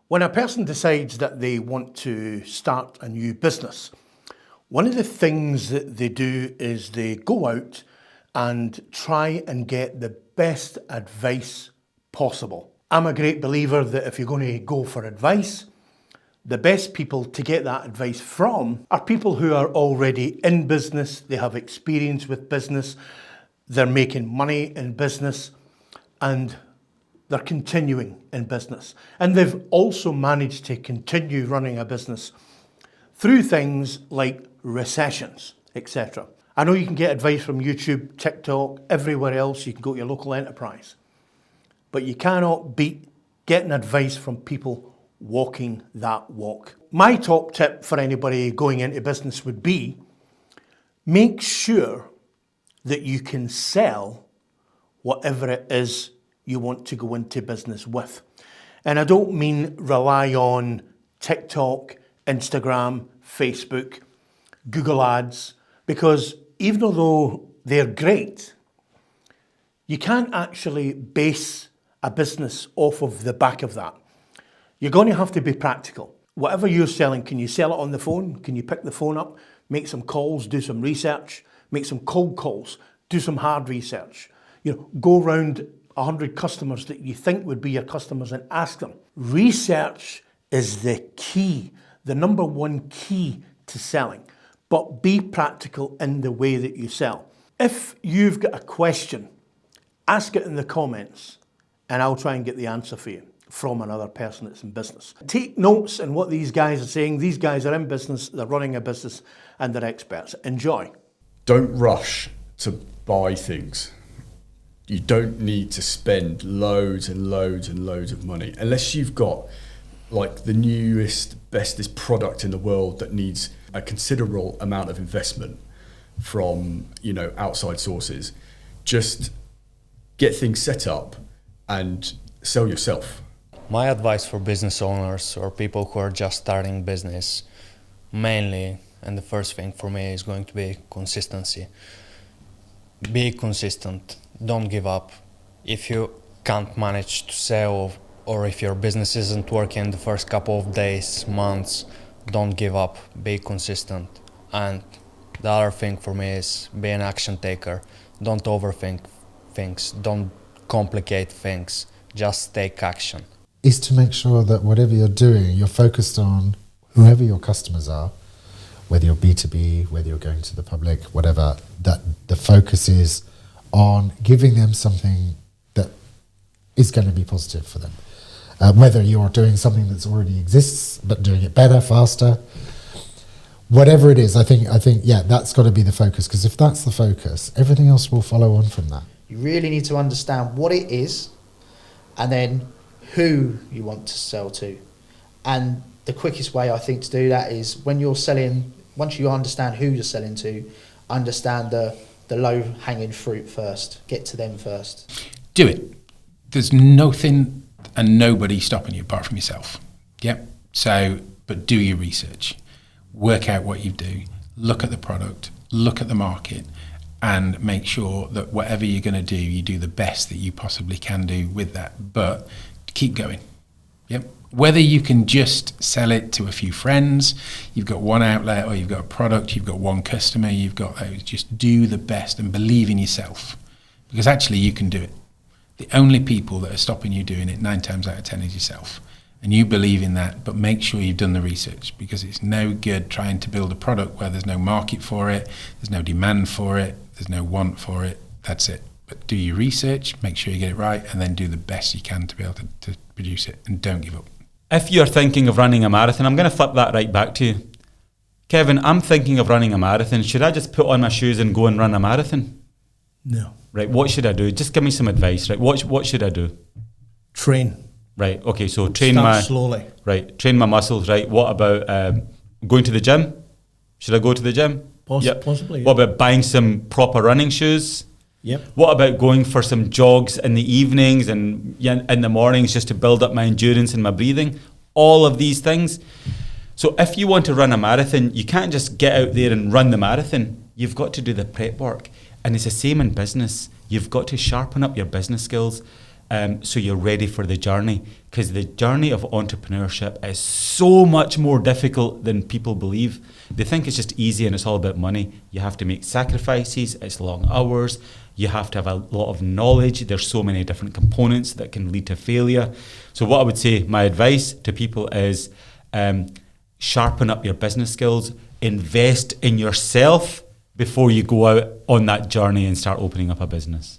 When a person decides that they want to start a new business, one of the things that they do is they go out and try and get the best advice possible. I'm a great believer that if you're going to go for advice, the best people to get that advice from are people who are already in business, they have experience with business, they're making money in business, and they're continuing in business. And they've also managed to continue running a business through things like recessions, etc. I know you can get advice from YouTube, TikTok, everywhere else. You can go to your local enterprise. But you cannot beat getting advice from people walking that walk. My top tip for anybody going into business would be, make sure that you can sell whatever it is you want to go into business with. And I don't mean rely on TikTok, Instagram, Facebook, Google Ads, because even though they're great, you can't actually base a business off of the back of that. You're going to have to be practical. Whatever you're selling, can you sell it on the phone? Can you pick the phone up, make some calls, do some research, make some cold calls, do some hard research? Go around 100 customers that you think would be your customers and ask them. Research is the key, the number one key to selling, but be practical in the way that you sell. If you've got a question, ask it in the comments and I'll try and get the answer for you from another person that's in business. Take notes on what these guys are saying. These guys are in business, they're running a business, and they're experts. Enjoy. Don't rush to buy things. You don't need to spend loads and loads and loads of money unless you've got like the newest, bestest product in the world that needs a considerable amount of investment from, outside sources. Just get things set up and sell yourself. My advice for business owners or people who are just starting business, mainly, and the first thing for me is going to be consistency. Be consistent. Don't give up. If you can't manage to sell or if your business isn't working the first couple of days, months, don't give up. Be consistent. And the other thing for me is be an action taker. Don't overthink things. Don't complicate things. Just take action. Is to make sure that whatever you're doing, you're focused on whoever your customers are, whether you're B2B, whether you're going to the public, whatever, that the focus is on giving them something that is going to be positive for them. Whether you're doing something that's already exists, but doing it better, faster, whatever it is, I think, that's got to be the focus, because if that's the focus, everything else will follow on from that. You really need to understand what it is and then who you want to sell to. And the quickest way I think to do that is when you're selling, once you understand who you're selling to, understand the low-hanging fruit first. Get to them first. Do it. There's nothing and nobody stopping you apart from yourself. Yep. So, but do your research. Work out what you do. Look at the product. Look at the market. And make sure that whatever you're going to do, you do the best that you possibly can do with that. But keep going. Yep. Whether you can just sell it to a few friends, you've got one outlet, or you've got a product, you've got one customer, you've got those, just do the best and believe in yourself, because actually you can do it. The only people that are stopping you doing it 9 times out of 10 is yourself, and you believe in that, but make sure you've done the research, because it's no good trying to build a product where there's no market for it, there's no demand for it, there's no want for it. That's it. But do your research, make sure you get it right, and then do the best you can to be able to produce it, and don't give up. If you're thinking of running a marathon, I'm going to flip that right back to you. Kevin, I'm thinking of running a marathon. Should I just put on my shoes and go and run a marathon? No. Right, what should I do? Just give me some advice. Right, what should I do? Train. Right, okay, so Start slowly. Right, train my muscles, right. What about going to the gym? Should I go to the gym? Possibly. Yeah. What about buying some proper running shoes? Yep. What about going for some jogs in the evenings and in the mornings just to build up my endurance and my breathing? All of these things. So if you want to run a marathon, you can't just get out there and run the marathon. You've got to do the prep work. And it's the same in business. You've got to sharpen up your business skills. so you're ready for the journey. Because the journey of entrepreneurship is so much more difficult than people believe. They think it's just easy and it's all about money. You have to make sacrifices, it's long hours, you have to have a lot of knowledge. There's so many different components that can lead to failure. So what I would say, my advice to people is sharpen up your business skills, invest in yourself before you go out on that journey and start opening up a business.